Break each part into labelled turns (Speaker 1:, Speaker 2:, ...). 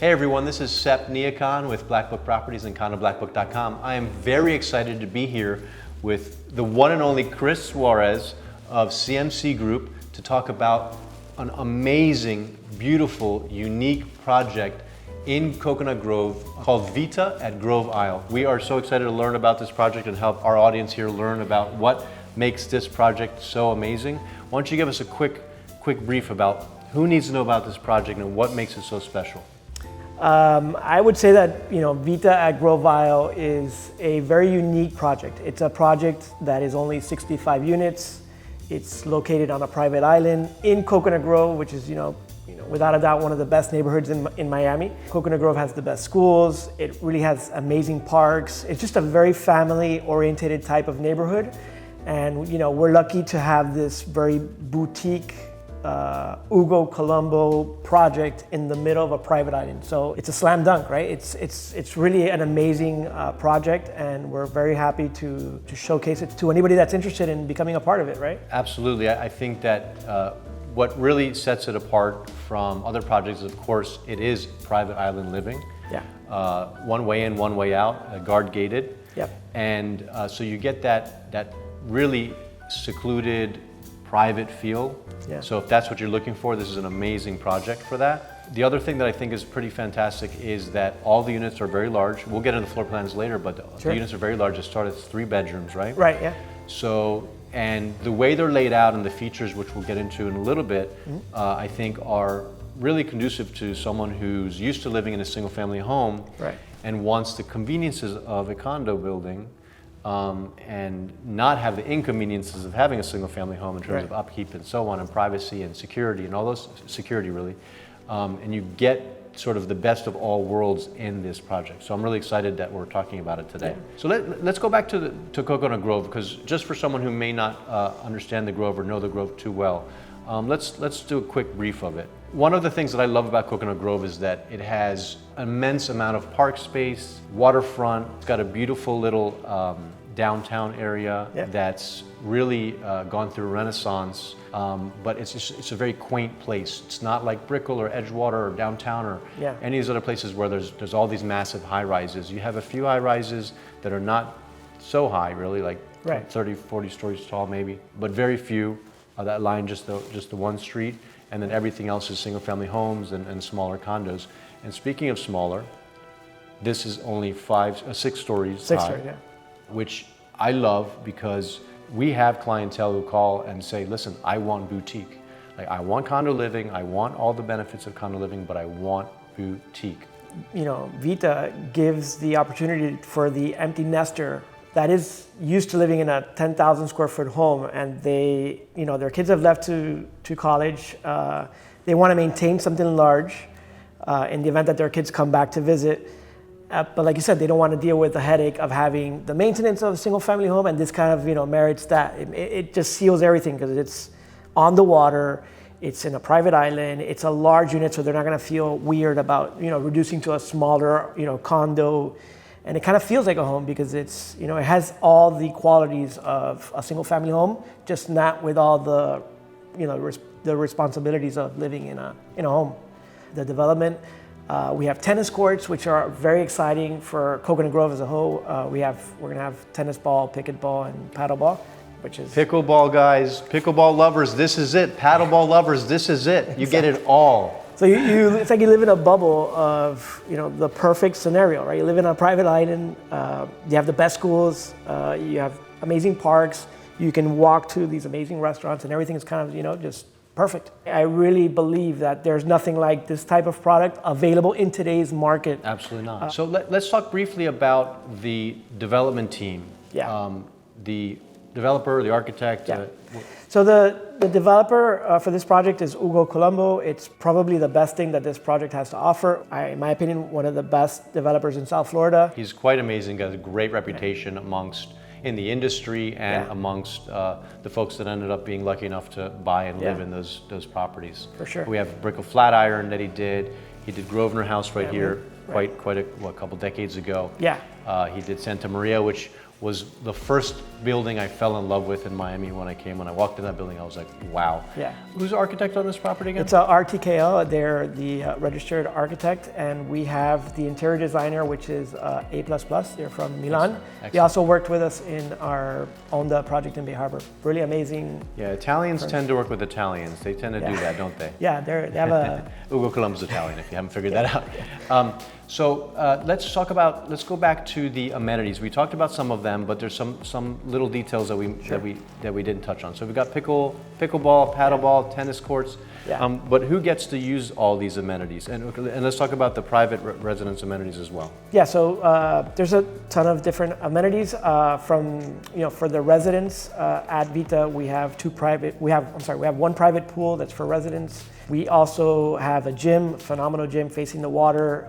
Speaker 1: Hey everyone, this is Sep Niakan with Blackbook Properties and condominiumblackbook.com. I am very excited to be here with the one and only Chris Suarez of CMC Group to talk about an amazing, beautiful, unique project in Coconut Grove called VITA at Grove Isle. We are so excited to learn about this project and help our audience here learn about what makes this project so amazing. Why don't you give us a quick brief about who needs to know about this project and what makes it so special?
Speaker 2: I would say that VITA at Grove Isle is a very unique project. It's a project that is only 65 units. It's located on a private island in Coconut Grove, which is without a doubt one of the best neighborhoods in Miami. Coconut Grove has the best schools. It really has amazing parks. It's just a very family-oriented type of neighborhood, and we're lucky to have this very boutique Ugo Colombo project in the middle of a private island. So it's a slam dunk, right? It's really an amazing project, and we're very happy to showcase it to anybody that's interested in becoming a part of it, right?
Speaker 1: Absolutely. I think that what really sets it apart from other projects, of course, it is private island living.
Speaker 2: Yeah.
Speaker 1: One way in, one way out, guard gated.
Speaker 2: Yep.
Speaker 1: And so you get that really secluded, private feel.
Speaker 2: Yeah.
Speaker 1: So if that's what you're looking for, this is an amazing project for that. The other thing that I think is pretty fantastic is that all the units are very large. We'll get into the floor plans later, but the units are very large. They start at 3 bedrooms, right?
Speaker 2: Right, yeah.
Speaker 1: So, and the way they're laid out and the features, which we'll get into in a little bit, I think are really conducive to someone who's used to living in a single family home and wants the conveniences of a condo building, and not have the inconveniences of having a single family home in terms of upkeep and so on, and privacy and security and all those, security really. And you get sort of the best of all worlds in this project. So I'm really excited that we're talking about it today. Yeah. So let's go back to Coconut Grove, because just for someone who may not understand the Grove or know the Grove too well, let's do a quick brief of it. One of the things that I love about Coconut Grove is that it has an immense amount of park space, waterfront. It's got a beautiful little downtown area that's really gone through a renaissance, but it's a very quaint place. It's not like Brickell or Edgewater or downtown or any of these other places where there's all these massive high rises. You have a few high rises that are not so high really, like 30, 40 stories tall maybe, but very few that line just the one street, and then everything else is single family homes and smaller condos. And speaking of smaller, this is only 6 stories high. Which I love, because we have clientele who call and say, listen, I want boutique. Like, I want condo living, I want all the benefits of condo living, but I want boutique.
Speaker 2: VITA gives the opportunity for the empty nester that is used to living in a 10,000 square foot home, and they, their kids have left to college. They want to maintain something large in the event that their kids come back to visit. But like you said, they don't want to deal with the headache of having the maintenance of a single family home, and this kind of merits that. It just seals everything, because it's on the water, it's in a private island, it's a large unit, so they're not going to feel weird about reducing to a smaller condo, and it kind of feels like a home because it's it has all the qualities of a single family home, just not with all the the responsibilities of living in a home. The development. We have tennis courts, which are very exciting for Coconut Grove as a whole. We're going to have tennis ball, pickleball, and paddleball, which is...
Speaker 1: Pickleball guys, pickleball lovers, this is it. Paddleball lovers, this is it. You get it all.
Speaker 2: So it's like you live in a bubble of the perfect scenario, right? You live in a private island, you have the best schools, you have amazing parks, you can walk to these amazing restaurants, and everything is kind of just perfect. I really believe that there's nothing like this type of product available in today's market.
Speaker 1: Absolutely not. So let's talk briefly about the development team. The developer, the architect.
Speaker 2: So the developer for this project is Ugo Colombo. It's probably the best thing that this project has to offer. In my opinion, one of the best developers in South Florida.
Speaker 1: He's quite amazing, got a great reputation in the industry and amongst the folks that ended up being lucky enough to buy and live in those properties.
Speaker 2: For sure.
Speaker 1: We have Brickell Flatiron that he did. He did Grosvenor House right here, quite a couple decades ago.
Speaker 2: Yeah.
Speaker 1: He did Santa Maria, which was the first building I fell in love with in Miami when I came. When I walked in that building, I was like, wow.
Speaker 2: Yeah.
Speaker 1: Who's the architect on this property again?
Speaker 2: It's a RTKL. They're the registered architect, and we have the interior designer, which is A++. They're from Milan.
Speaker 1: Excellent.
Speaker 2: They also worked with us in our Onda project in Bay Harbor. Really amazing.
Speaker 1: Yeah, Italians tend to work with Italians. They tend to do that, don't they?
Speaker 2: Yeah, they have a...
Speaker 1: Ugo Colombo's Italian, if you haven't figured that out. Let's go back to the amenities. We talked about some of them, but there's some little details that we didn't touch on. So we've got pickleball, paddleball, tennis courts.
Speaker 2: Yeah.
Speaker 1: But who gets to use all these amenities? And let's talk about the private residence amenities as well.
Speaker 2: Yeah, so there's a ton of different amenities for the residents at Vita. We have one private pool that's for residents. We also have a gym, phenomenal gym facing the water.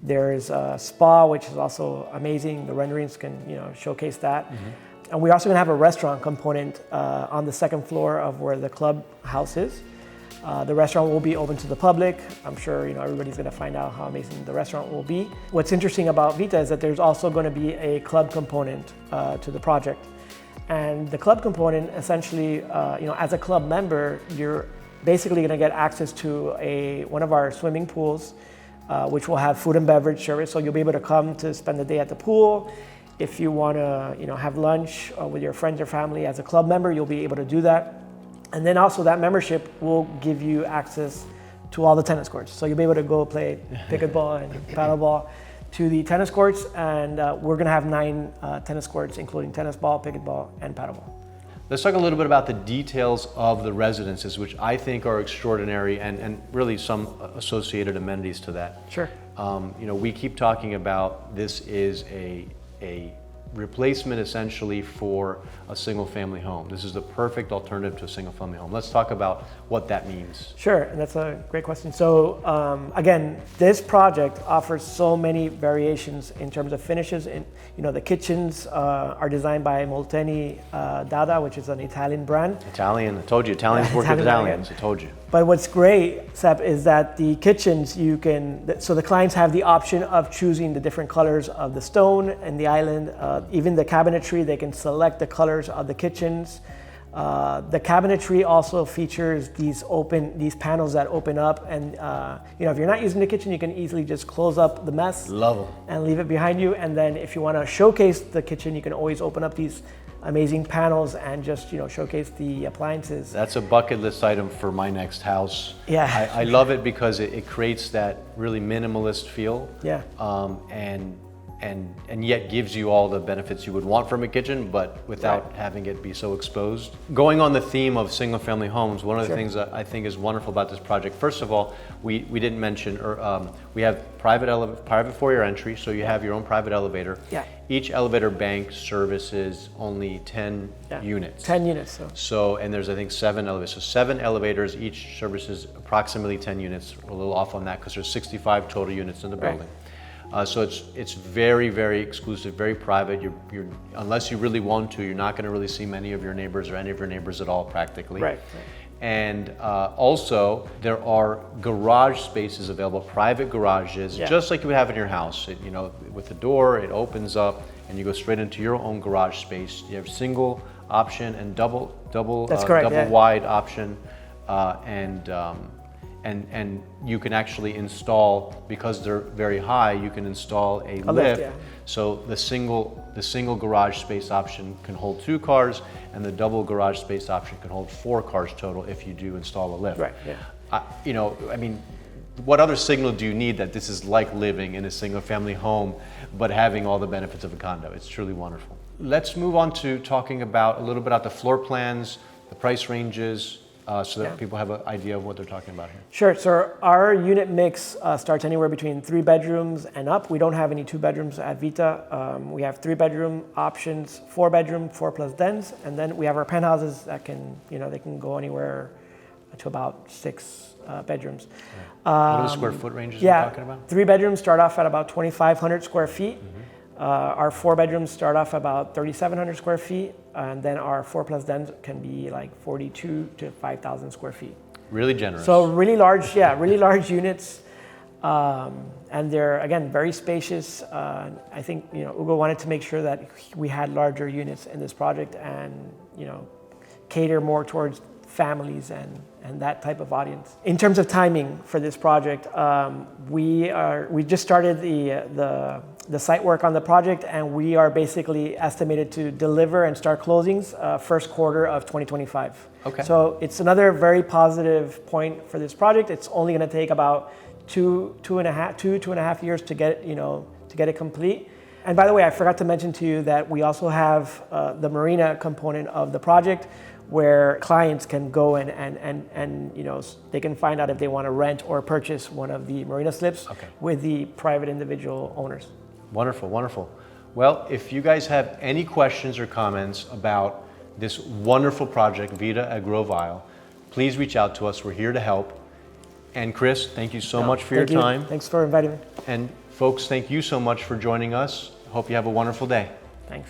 Speaker 2: There's a spa, which is also amazing. The renderings can showcase that. Mm-hmm. And we're also going to have a restaurant component on the second floor of where the clubhouse is. The restaurant will be open to the public. I'm sure everybody's going to find out how amazing the restaurant will be. What's interesting about Vita is that there's also going to be a club component to the project. And the club component, essentially, as a club member, you're basically going to get access to one of our swimming pools, which will have food and beverage service. So you'll be able to come to spend the day at the pool. If you want to, have lunch with your friends or family as a club member, you'll be able to do that. And then also that membership will give you access to all the tennis courts. So you'll be able to go play pickleball and paddleball to the tennis courts. And we're going to have 9 tennis courts, including tennis ball, pickleball, and paddleball.
Speaker 1: Let's talk a little bit about the details of the residences, which I think are extraordinary, and really some associated amenities to that.
Speaker 2: Sure.
Speaker 1: We keep talking about this is a replacement essentially for a single family home. This is the perfect alternative to a single family home. Let's talk about what that means.
Speaker 2: Sure, and that's a great question. So again, this project offers so many variations in terms of finishes. And the kitchens are designed by Molteni Dada, which is an Italian brand.
Speaker 1: Italian, I told you, Italians work with Italians, I told you.
Speaker 2: But what's great, Sep, is that the kitchens so the clients have the option of choosing the different colors of the stone and the island. Even the cabinetry, they can select the colors of the kitchens. The cabinetry also features these panels that open up, and if you're not using the kitchen, you can easily just close up the mess.
Speaker 1: Love them.
Speaker 2: And leave it behind you. And then if you want to showcase the kitchen, you can always open up these amazing panels and just showcase the appliances.
Speaker 1: That's a bucket list item for my next house.
Speaker 2: Yeah.
Speaker 1: I love it because it creates that really minimalist feel.
Speaker 2: Yeah.
Speaker 1: And yet gives you all the benefits you would want from a kitchen, but without having it be so exposed. Going on the theme of single family homes, one of the things that I think is wonderful about this project, first of all, we didn't mention, we have private foyer entry, so you have your own private elevator.
Speaker 2: Yeah.
Speaker 1: Each elevator bank services only 10 units.
Speaker 2: 10 units.
Speaker 1: And there's, I think, 7 elevators. So 7 elevators, each services approximately 10 units. We're a little off on that because there's 65 total units in the building. So it's very, very exclusive, very private. You're unless you really want to, you're not going to really see many of your neighbors or any of your neighbors at all, practically.
Speaker 2: Right.
Speaker 1: And also, there are garage spaces available, private garages, just like you would have in your house. With the door, it opens up, and you go straight into your own garage space. You have single option and double wide option, and you can actually install, because they're very high, you can install a lift. So the single garage space option can hold 2 cars, and the double garage space option can hold 4 cars total if you do install a lift.
Speaker 2: Right. Yeah.
Speaker 1: What other signal do you need that this is like living in a single family home, but having all the benefits of a condo? It's truly wonderful. Let's move on to talking about a little bit about the floor plans, the price ranges, so that people have an idea of what they're talking about here.
Speaker 2: Sure. So our unit mix starts anywhere between 3 bedrooms and up. We don't have any 2 bedrooms at Vita. We have 3 bedroom options, 4 bedroom, 4+ dens, and then we have our penthouses that can, they can go anywhere to about 6 bedrooms.
Speaker 1: What are the square foot ranges we're talking about?
Speaker 2: 3 bedrooms start off at about 2,500 square feet. Our 4 bedrooms start off about 3,700 square feet, and then our 4+ dens can be like 42 to 5,000 square feet.
Speaker 1: Really generous.
Speaker 2: So really large units. And they're, again, very spacious. I think, Ugo wanted to make sure that we had larger units in this project and, cater more towards families and that type of audience. In terms of timing for this project, we just started the site work on the project, and we are basically estimated to deliver and start closings first quarter of 2025.
Speaker 1: Okay.
Speaker 2: So it's another very positive point for this project. It's only going to take about two and a half years to get it complete. And by the way, I forgot to mention to you that we also have the marina component of the project, where clients can go and they can find out if they want to rent or purchase one of the marina slips with the private individual owners.
Speaker 1: Wonderful, wonderful. Well, if you guys have any questions or comments about this wonderful project, VITA at Grove Isle, please reach out to us. We're here to help. And Chris, thank you so much for your time.
Speaker 2: Thanks for inviting me.
Speaker 1: And folks, thank you so much for joining us. Hope you have a wonderful day.
Speaker 2: Thanks.